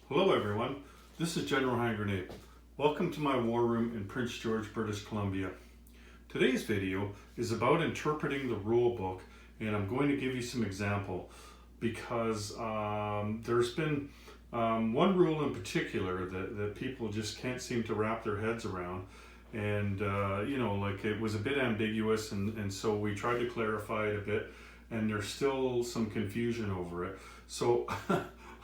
Hello everyone, this is General Hand Grenade. Welcome to my war room in Prince George, British Columbia. Today's video is about interpreting the rule book, and I'm going to give you some example because there's been one rule in particular that people just can't seem to wrap their heads around, and like it was a bit ambiguous, and so we tried to clarify it a bit, and there's still some confusion over it. So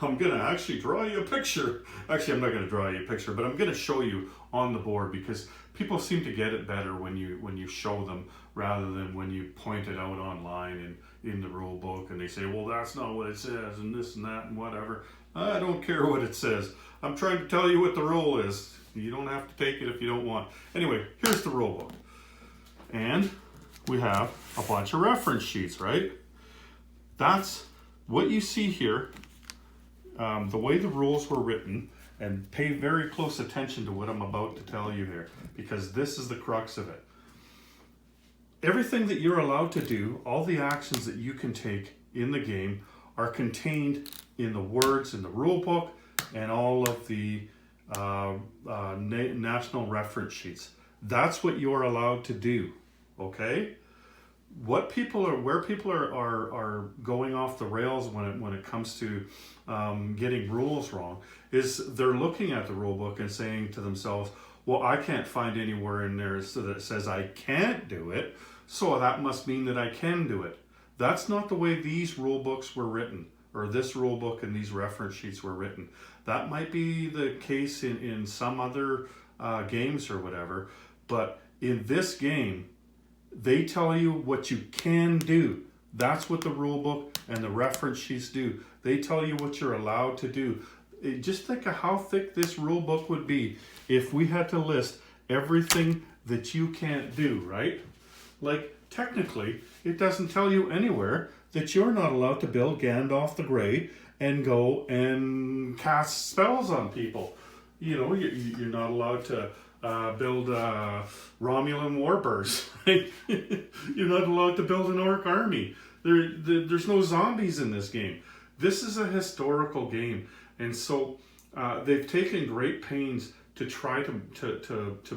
I'm going to actually draw you a picture. Actually, I'm not going to draw you a picture, but I'm going to show you on the board because people seem to get it better when you show them rather than when you point it out online and in the rule book and they say, well, that's not what it says and this and that and whatever. I don't care what it says. I'm trying to tell you what the rule is. You don't have to take it if you don't want. Anyway, here's the rule book. And we have a bunch of reference sheets, right? That's what you see here. The way the rules were written, and pay very close attention to what I'm about to tell you here, because this is the crux of it. Everything that you're allowed to do, all the actions that you can take in the game are contained in the words in the rule book and all of the national reference sheets. That's what you're allowed to do, okay? Where people are going off the rails when it comes to getting rules wrong is they're looking at the rule book and saying to themselves, well, I can't find anywhere in there that says I can't do it, so that must mean that I can do it. That's not the way these rule books were written, or this rule book and these reference sheets were written. That might be the case in some other games or whatever, but in this game, they tell you what you can do. That's what the rule book and the reference sheets do. They tell you what you're allowed to do. Just think of how thick this rule book would be if we had to list everything that you can't do, right? Like, technically, it doesn't tell you anywhere that you're not allowed to build Gandalf the Grey and go and cast spells on people. You know, you're not allowed to build Romulan warbirds. Right? You're not allowed to build an orc army. There's no zombies in this game. This is a historical game, and so they've taken great pains to try to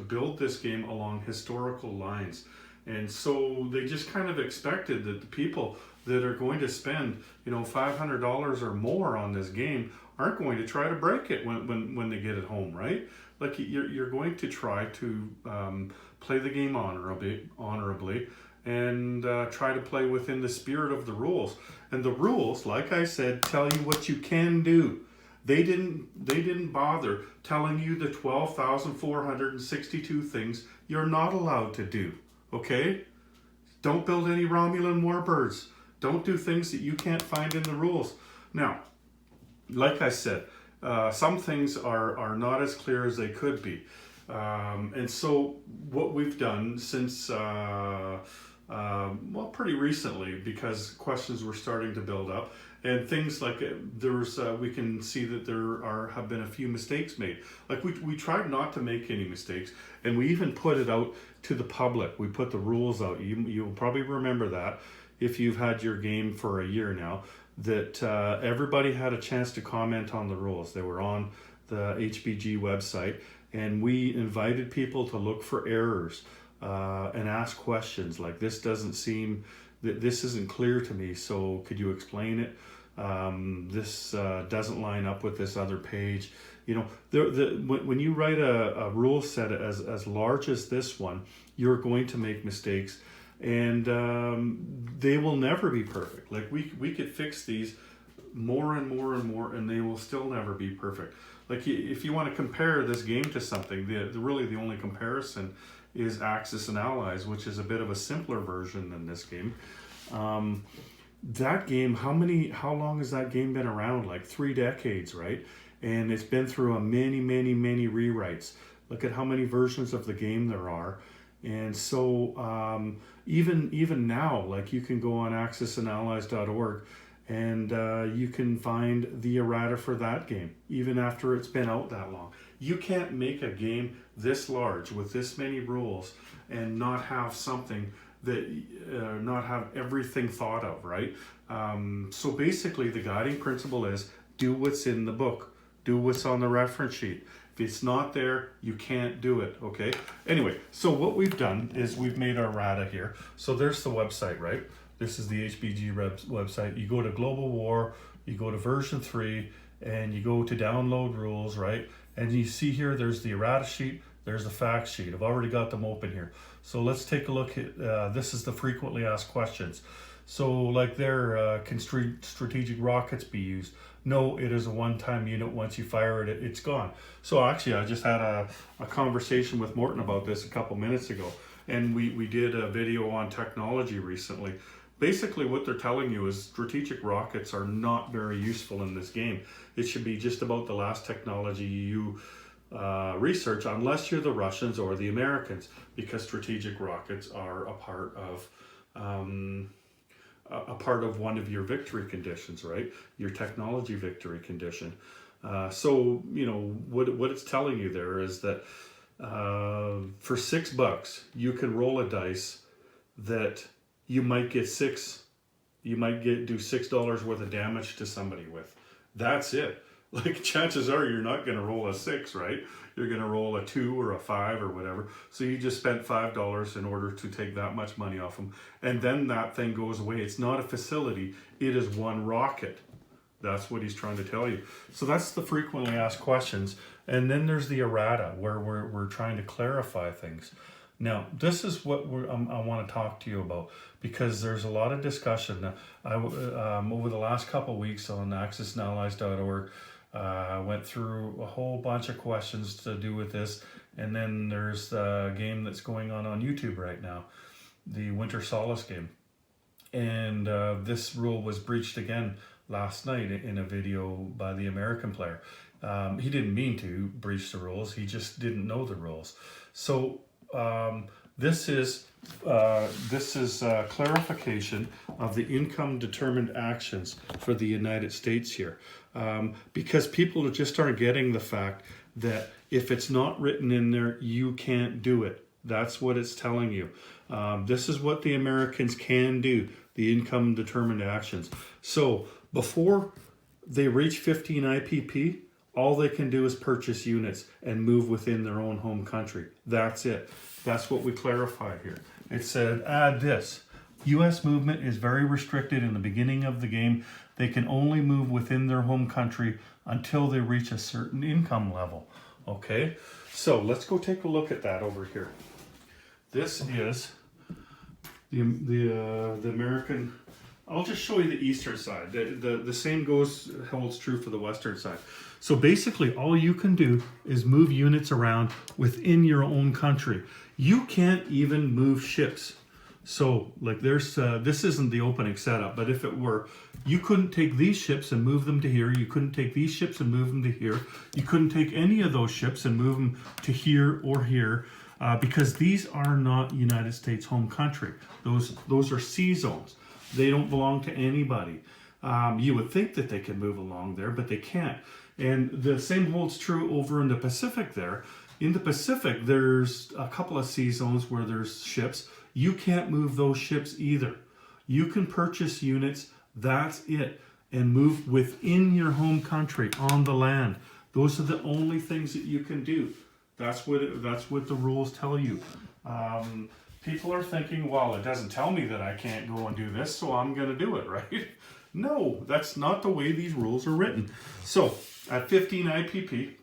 build this game along historical lines. And so they just kind of expected that the people that are going to spend, $500 or more on this game aren't going to try to break it when they get it home, right? Like you're going to try to play the game honorably and try to play within the spirit of the rules. And the rules, like I said, tell you what you can do. They didn't bother telling you the 12,462 things you're not allowed to do. Okay? Don't build any Romulan warbirds. Don't do things that you can't find in the rules. Now, like I said, some things are not as clear as they could be. And so what we've done since, pretty recently, because questions were starting to build up, and things like we can see that there have been a few mistakes made. Like we tried not to make any mistakes, and we even put it out to the public. We put the rules out. You'll probably remember that if you've had your game for a year now, that everybody had a chance to comment on the rules. They were on the HBG website, and we invited people to look for errors and ask questions like, this isn't clear to me, so could you explain it? This doesn't line up with this other page. When you write a rule set as large as this one, you're going to make mistakes, and they will never be perfect. Like we could fix these more and more and more, and they will still never be perfect. Like if you want to compare this game to something, really the only comparison is Axis and Allies, which is a bit of a simpler version than this game. That game, how long has that game been around? Like 3 decades, right? And it's been through many rewrites. Look at how many versions of the game there are. And so even now, like you can go on axisandallies.org and you can find the errata for that game, even after it's been out that long. You can't make a game this large with this many rules and not have something that not have everything thought of, right? So basically the guiding principle is do what's in the book. Do what's on the reference sheet. If it's not there, you can't do it, okay? Anyway, so what we've done is we've made our RADA here. So there's the website, right? This is the HBG website. You go to Global War, you go to version 3, and you go to download rules, right? And you see here, there's the errata sheet, there's the fact sheet. I've already got them open here. So let's take a look at, this is the frequently asked questions. So like there, can strategic rockets be used? No, it is a one-time unit. Once you fire it, it's gone. So actually, I just had a conversation with Morton about this a couple minutes ago. And we did a video on technology recently. Basically, what they're telling you is strategic rockets are not very useful in this game. It should be just about the last technology you research, unless you're the Russians or the Americans, because strategic rockets are a part of one of your victory conditions, right? Your technology victory condition. So, you know, what it's telling you there is that for $6, you can roll a dice that you might get do $6 worth of damage to somebody with. That's it. Like, chances are you're not going to roll a 6, right? You're going to roll a 2 or a 5 or whatever. So you just spent $5 in order to take that much money off them. And then that thing goes away. It's not a facility. It is one rocket. That's what he's trying to tell you. So that's the frequently asked questions. And then there's the errata, where we're trying to clarify things. Now, this is what I want to talk to you about, because there's a lot of discussion. Now, over the last couple of weeks on accessandallies.org, I went through a whole bunch of questions to do with this, and then there's the game that's going on YouTube right now, the Winter Solace game. And this rule was breached again last night in a video by the American player. He didn't mean to breach the rules, he just didn't know the rules. So this is clarification of the income determined actions for the United States here, because people just aren't getting the fact that if it's not written in there, you can't do it. That's what it's telling you. This is what the Americans can do, the income determined actions. So before they reach 15 IPP, all they can do is purchase units and move within their own home country. That's it. That's what we clarified here. It said, add this. U.S. movement is very restricted in the beginning of the game. They can only move within their home country until they reach a certain income level. Okay, so let's go take a look at that over here. This is the American. I'll just show you the eastern side. The same holds true for the western side. So basically, all you can do is move units around within your own country. You can't even move ships. So, like, there's this isn't the opening setup, but if it were, you couldn't take these ships and move them to here. You couldn't take these ships and move them to here. You couldn't take any of those ships and move them to here or here, because these are not United States home country. Those are sea zones. They don't belong to anybody. You would think that they could move along there, but they can't. And the same holds true over in the Pacific there. In the Pacific, there's a couple of sea zones where there's ships. You can't move those ships either. You can purchase units, that's it, and move within your home country on the land. Those are the only things that you can do. That's what the rules tell you. People are thinking, well, it doesn't tell me that I can't go and do this, so I'm going to do it, right? No, that's not the way these rules are written. So at 15 IPP,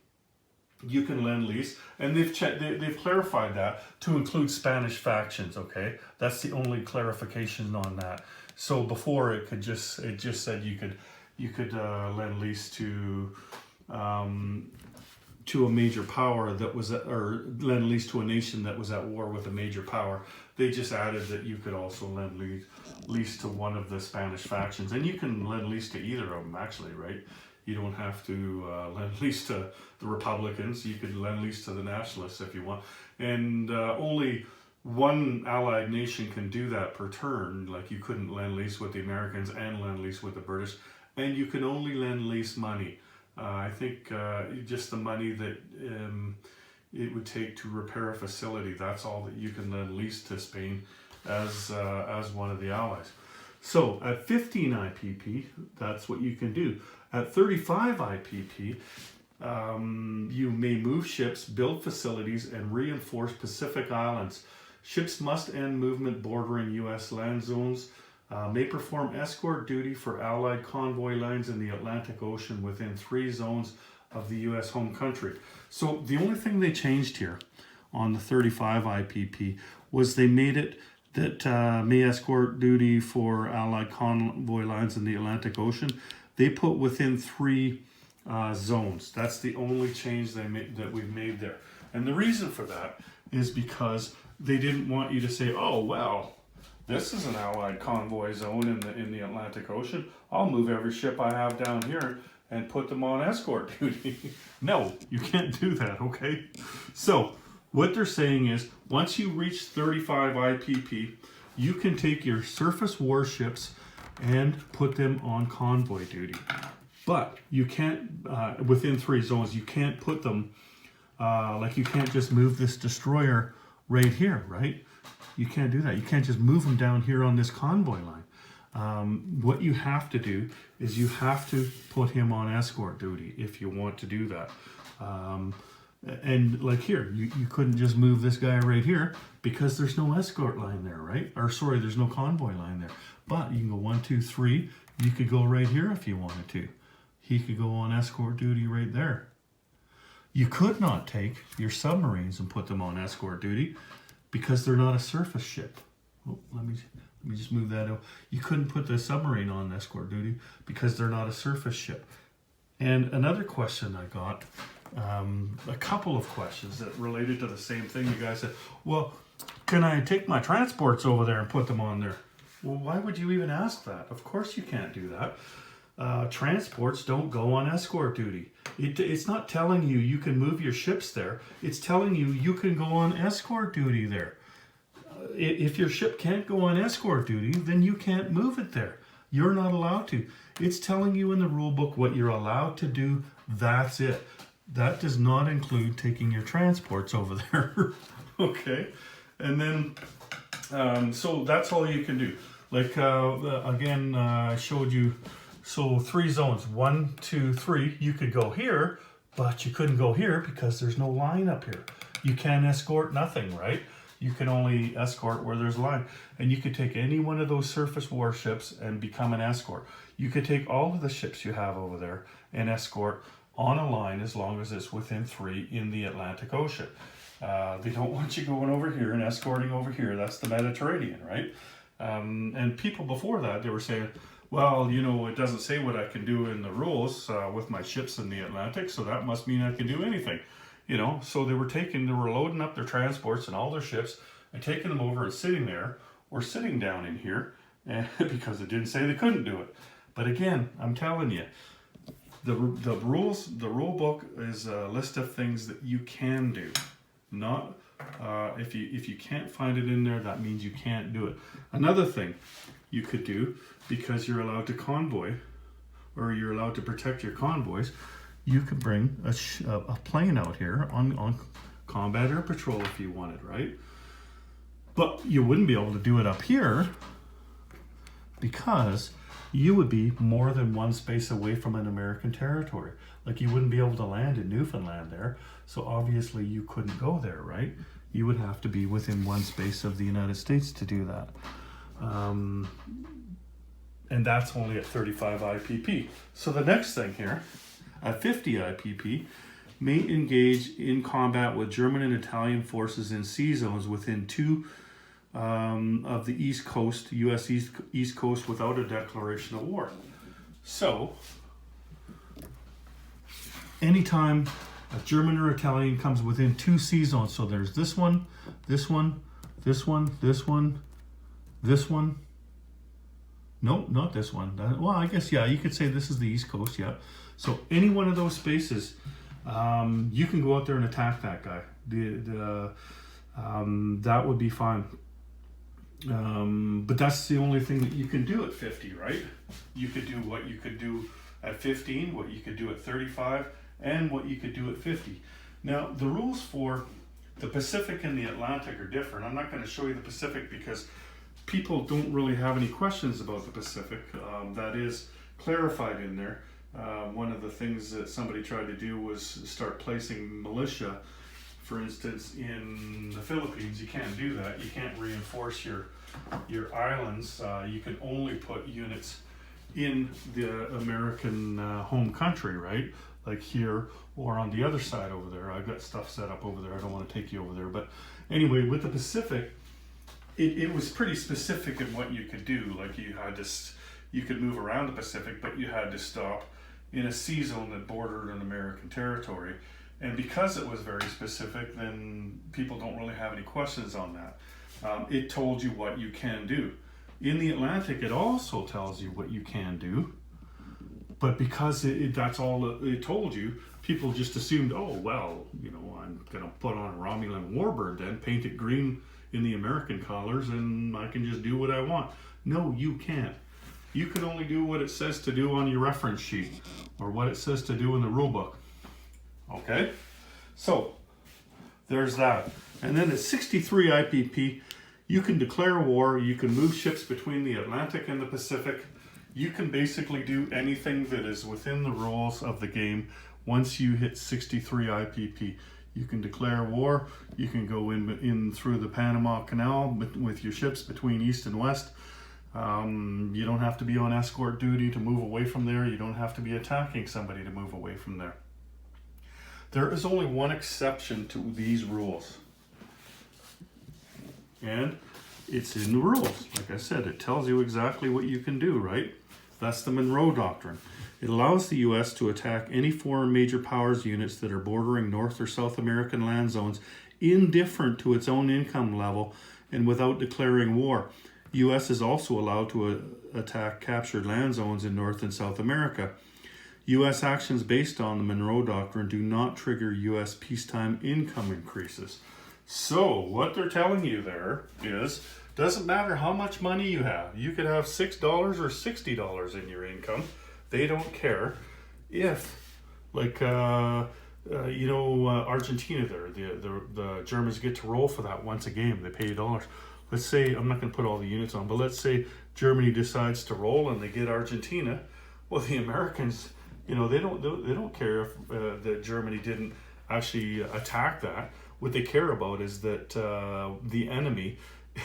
you can lend lease, and they've clarified that to include Spanish factions. Okay, that's the only clarification on that. So before it just said you could lend lease to a major power that was or lend lease to a nation that was at war with a major power. They just added that you could also lend lease to one of the Spanish factions, and you can lend lease to either of them actually, right? You don't have to lend lease to the Republicans. You could lend lease to the Nationalists if you want. And only one allied nation can do that per turn. Like, you couldn't lend lease with the Americans and lend lease with the British. And you can only lend lease money. I think just the money that it would take to repair a facility, that's all that you can lend lease to Spain as one of the allies. So at 15 IPP, that's what you can do. At 35 IPP, You may move ships, build facilities, and reinforce Pacific Islands. Ships must end movement bordering U.S. land zones. May perform escort duty for Allied convoy lines in the Atlantic Ocean within 3 zones of the U.S. home country. So the only thing they changed here on the 35 IPP was they made it that may escort duty for Allied convoy lines in the Atlantic Ocean. They put within 3 zones. That's the only change that we've made there. And the reason for that is because they didn't want you to say, oh, well, this is an Allied convoy zone in the Atlantic Ocean. I'll move every ship I have down here and put them on escort duty. No, you can't do that, okay? So what they're saying is once you reach 35 IPP, you can take your surface warships and put them on convoy duty. But you can't, within 3 zones, you can't put them, like you can't just move this destroyer right here, right? You can't do that. You can't just move them down here on this convoy line. What you have to do is you have to put him on escort duty if you want to do that. And like here, you couldn't just move this guy right here because there's no escort line there, right? Or sorry, there's no convoy line there. But you can go 1, 2, 3. You could go right here if you wanted to. He could go on escort duty right there. You could not take your submarines and put them on escort duty because they're not a surface ship. Oh, let me just move that out. You couldn't put the submarine on escort duty because they're not a surface ship. And another question I got, a couple of questions that related to the same thing. You guys said, well, can I take my transports over there and put them on there? Well, why would you even ask that? Of course you can't do that. Transports don't go on escort duty. It's not telling you you can move your ships there. It's telling you you can go on escort duty there. If your ship can't go on escort duty, then you can't move it there. You're not allowed to. It's telling you in the rule book what you're allowed to do. That's it. That does not include taking your transports over there. Okay? And then, so that's all you can do. Like, again, I showed you, so 3 zones, 1, 2, 3, you could go here, but you couldn't go here because there's no line up here. You can't escort nothing, right? You can only escort where there's a line. And you could take any one of those surface warships and become an escort. You could take all of the ships you have over there and escort on a line as long as it's within 3 in the Atlantic Ocean. They don't want you going over here and escorting over here. That's the Mediterranean, right? And people before that, they were saying, well, you know, it doesn't say what I can do in the rules with my ships in the Atlantic, so that must mean I can do anything. You know, so they were loading up their transports and all their ships and taking them over and sitting there or sitting down in here because it didn't say they couldn't do it. But again, I'm telling you, the rule book is a list of things that you can do. Not if you can't find it in there, that means you can't do it. Another thing you could do, because you're allowed to convoy or you're allowed to protect your convoys, you could bring a plane out here on combat air patrol if you wanted, right? But you wouldn't be able to do it up here because you would be more than 1 space away from an American territory. Like you wouldn't be able to land in Newfoundland there, so obviously you couldn't go there, right? You would have to be within 1 space of the United States to do that. And that's only at 35 IPP. So the next thing here, at 50 IPP, may engage in combat with German and Italian forces in sea zones within 2 of the East Coast, U.S. East Coast, without a declaration of war. So, anytime a German or Italian comes within 2 sea zones, so there's this one, this one, this one, this one, this one. No, not this one. Well, I guess, yeah, you could say this is the East Coast, yeah. So any one of those spaces, you can go out there and attack that guy. That would be fine. But that's the only thing that you can do at 50, right? You could do what you could do at 15, what you could do at 35, and what you could do at 50. Now, the rules for the Pacific and the Atlantic are different. I'm not going to show you the Pacific because people don't really have any questions about the Pacific. That is clarified in there. one of the things that somebody tried to do was start placing militia. For instance, in the Philippines, you can't do that. You can't reinforce your islands. You can only put units in the American home country, right? Like here or on the other side over there. I've got stuff set up over there. I don't want to take you over there. But anyway, with the Pacific, it was pretty specific in what you could do. Like you could move around the Pacific, but you had to stop in a sea zone that bordered an American territory. And because it was very specific, then people don't really have any questions on that. It told you what you can do. In the Atlantic, it also tells you what you can do. But because that's all it told you, people just assumed, oh, well, I'm going to put on a Romulan warbird then, paint it green in the American colors, and I can just do what I want. No, you can't. You can only do what it says to do on your reference sheet or what it says to do in the rulebook. Okay, so there's that. And then at 63 IPP, you can declare war, you can move ships between the Atlantic and the Pacific. You can basically do anything that is within the rules of the game once you hit 63 IPP. You can declare war, you can go in through the Panama Canal with your ships between east and west. You don't have to be on escort duty to move away from there. You don't have to be attacking somebody to move away from there. There is only one exception to these rules, and it's in the rules. Like I said, it tells you exactly what you can do, right? That's the Monroe Doctrine. It allows the U.S. to attack any foreign major powers units that are bordering North or South American land zones indifferent to its own income level and without declaring war. U.S. is also allowed to attack captured land zones in North and South America. U.S. actions based on the Monroe Doctrine do not trigger U.S. peacetime income increases. So what they're telling you there is, doesn't matter how much money you have. You could have $6 or $60 in your income. They don't care if, like, Argentina there, the Germans get to roll for that once a game. They pay $1. Let's say, I'm not going to put all the units on, but let's say Germany decides to roll and they get Argentina. Well, the Americans, they don't care if that Germany didn't actually attack that. What they care about is that the enemy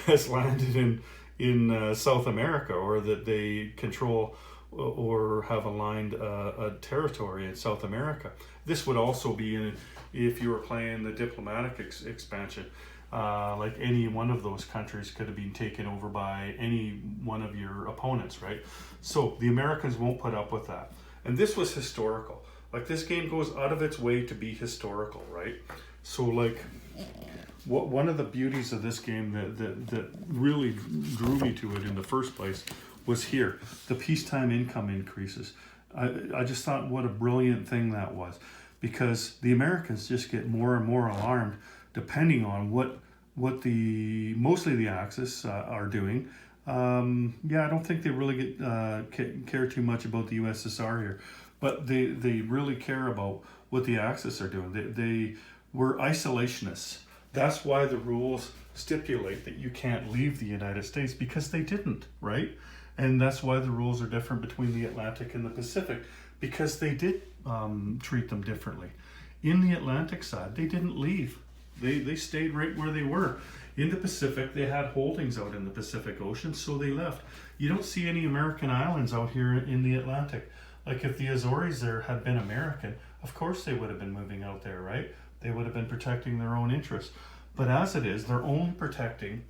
has landed in South America, or that they control or have aligned a territory in South America. This would also be if you were playing the diplomatic expansion. Like any one of those countries could have been taken over by any one of your opponents, right? So the Americans won't put up with that. And this was historical. Like, this game goes out of its way to be historical, right? So, like, one of the beauties of this game that really drew me to it in the first place was here, the peacetime income increases. I just thought what a brilliant thing that was, because the Americans just get more and more alarmed depending on what mostly the Axis are doing. I don't think they really care too much about the USSR here, but they really care about what the Axis are doing. They were isolationists. That's why the rules stipulate that you can't leave the United States, because they didn't, right? And that's why the rules are different between the Atlantic and the Pacific, because they did treat them differently. In the Atlantic side, they didn't leave. They stayed right where they were. In the Pacific, they had holdings out in the Pacific Ocean, so they left. You don't see any American islands out here in the Atlantic. Like, if the Azores there had been American, of course they would have been moving out there, right? They would have been protecting their own interests. But as it is, they're only protecting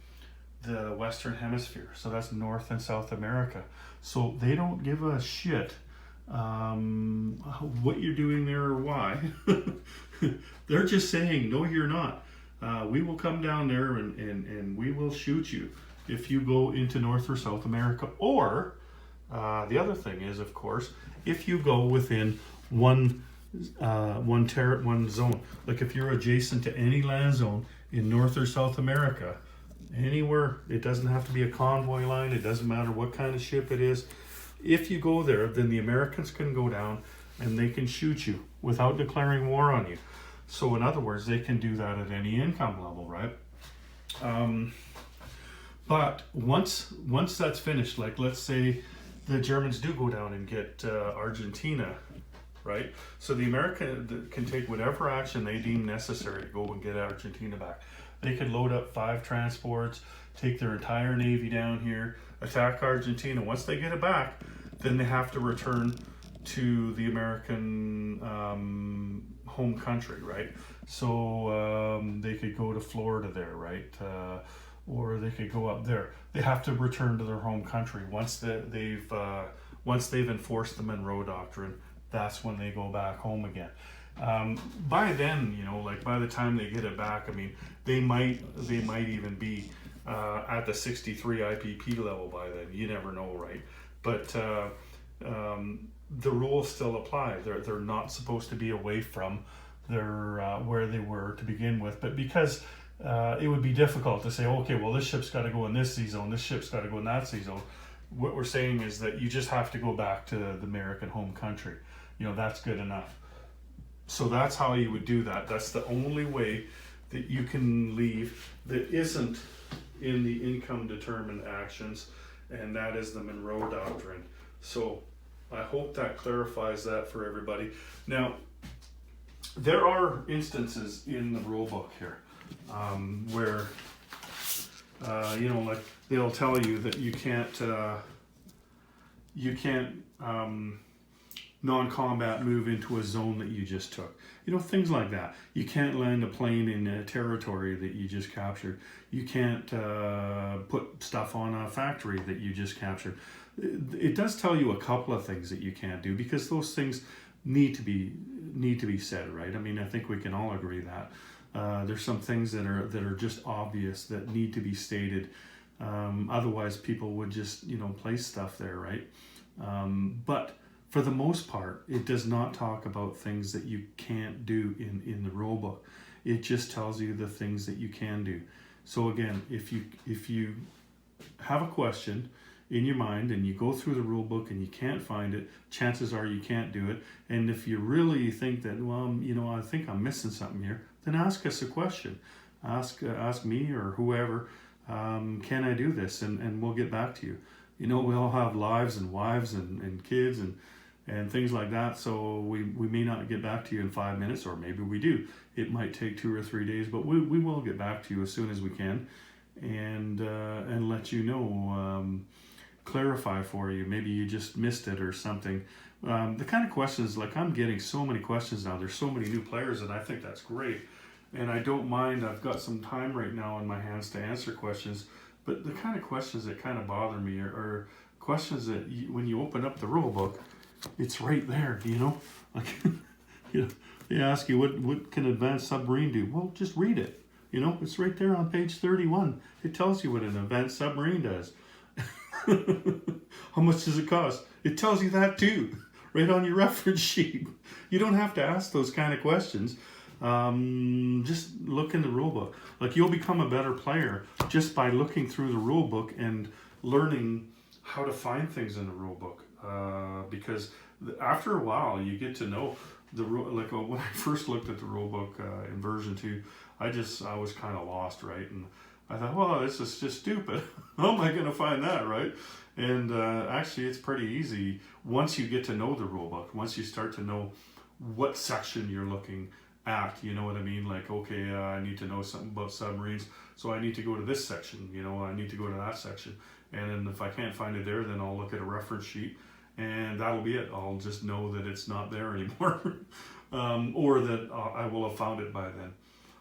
the Western Hemisphere. So that's North and South America. So they don't give a shit what you're doing there or why. They're just saying, no, you're not. We will come down there and we will shoot you if you go into North or South America. Or the other thing is, of course, if you go within one zone. Like, if you're adjacent to any land zone in North or South America, anywhere, it doesn't have to be a convoy line, it doesn't matter what kind of ship it is. If you go there, then the Americans can go down and they can shoot you without declaring war on you. So in other words, they can do that at any income level, right? But once that's finished, like, let's say the Germans do go down and get Argentina, right? So the American can take whatever action they deem necessary to go and get Argentina back. They could load up 5 transports, take their entire navy down here, attack Argentina. Once they get it back, then they have to return to the American home country, right? So they could go to Florida there, right? Or they could go up there. They have to return to their home country once they've enforced the Monroe Doctrine. That's when they go back home again. By then, like by the time they get it back, I mean, they might even be at the 63 IPP level by then. You never know, right? But the rules still apply. They're not supposed to be away from their where they were to begin with. But because it would be difficult to say, okay, well, this ship's got to go in this sea zone, this ship's got to go in that sea zone. What we're saying is that you just have to go back to the American home country. That's good enough. So that's how you would do that. That's the only way that you can leave that isn't in the income determined actions, and that is the Monroe Doctrine. So I hope that clarifies that for everybody. Now, there are instances in the rule book here where, like they'll tell you that you can't non-combat move into a zone that you just took. Things like that. You can't land a plane in a territory that you just captured. You can't put stuff on a factory that you just captured. It does tell you a couple of things that you can't do, because those things need to be said, right? I mean, I think we can all agree that there's some things that are just obvious that need to be stated. Otherwise, people would just place stuff there, right? But for the most part, it does not talk about things that you can't do in the rule book. It just tells you the things that you can do. So again, if you have a question in your mind and you go through the rule book and you can't find it, chances are you can't do it. And if you really think that, well, I think I'm missing something here, then ask us a question. Ask me or whoever, can I do this? And we'll get back to you. We all have lives and wives and kids and things like that. So we may not get back to you in 5 minutes, or maybe we do. It might take 2 or 3 days, but we will get back to you as soon as we can and let you know, clarify for you. Maybe you just missed it or something. The kind of questions, like I'm getting so many questions now. There's so many new players, and I think that's great. And I don't mind. I've got some time right now in my hands to answer questions. But the kind of questions that kind of bother me are questions that when you open up the rule book, it's right there, like, they ask you, what can advanced submarine do? Well, just read it. It's right there on page 31. It tells you what an advanced submarine does. How much does it cost? It tells you that too, right on your reference sheet. You don't have to ask those kind of questions. Just look in the rule book. Like, you'll become a better player just by looking through the rule book and learning how to find things in the rule book. Because after a while, you get to know the rule. Like when I first looked at the rule book in version 2, I was kind of lost, right? And I thought, well, this is just stupid. How am I going to find that, right? And actually, it's pretty easy once you get to know the rule book. Once you start to know what section you're looking at, you know what I mean? Like, okay, I need to know something about submarines, so I need to go to this section. I need to go to that section. And then if I can't find it there, then I'll look at a reference sheet, and that'll be it. I'll just know that it's not there anymore, or that I will have found it by then.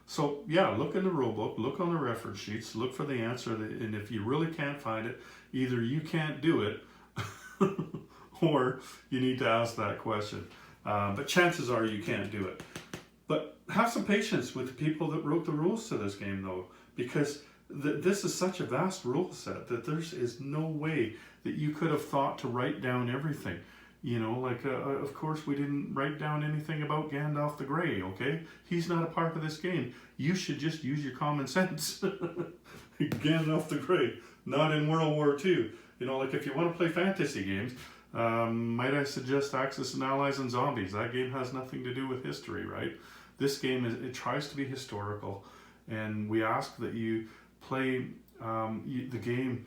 So yeah, look in the rule book, look on the reference sheets, look for the answer, and if you really can't find it, either you can't do it, or you need to ask that question. But chances are you can't do it. But have some patience with the people that wrote the rules to this game, though, because this is such a vast rule set that there is no way that you could have thought to write down everything. Of course, we didn't write down anything about Gandalf the Grey, okay? He's not a part of this game. You should just use your common sense. Gandalf the Grey, not in World War II. If you want to play fantasy games, might I suggest Axis and Allies and Zombies? That game has nothing to do with history, right? This game, it tries to be historical, and we ask that you play the game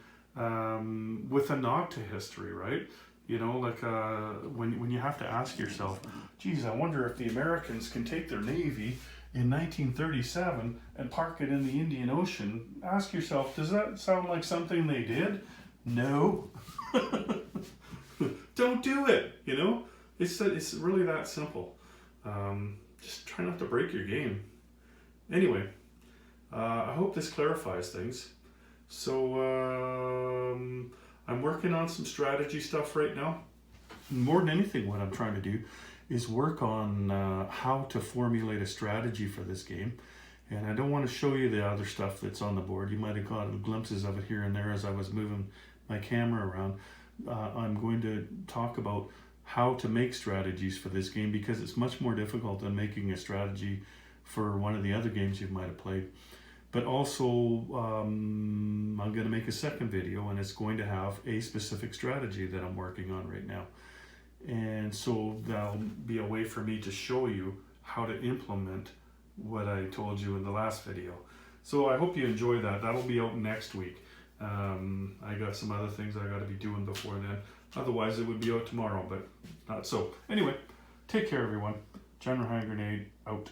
with a nod to history, right? You know, like when you have to ask yourself, geez, I wonder if the Americans can take their Navy in 1937 and park it in the Indian Ocean. Ask yourself, does that sound like something they did? No. Don't do it, you know? It's really that simple. Just try not to break your game. Anyway, I hope this clarifies things. So I'm working on some strategy stuff right now. More than anything, what I'm trying to do is work on how to formulate a strategy for this game. And I don't want to show you the other stuff that's on the board. You might have got glimpses of it here and there as I was moving my camera around. I'm going to talk about how to make strategies for this game, because it's much more difficult than making a strategy for one of the other games you might have played. But also, I'm going to make a second video, and it's going to have a specific strategy that I'm working on right now. And so that'll be a way for me to show you how to implement what I told you in the last video. So I hope you enjoy that. That'll be out next week. I got some other things I got to be doing before then. Otherwise, it would be out tomorrow, but not so. Anyway, take care, everyone. General Hand Grenade, out.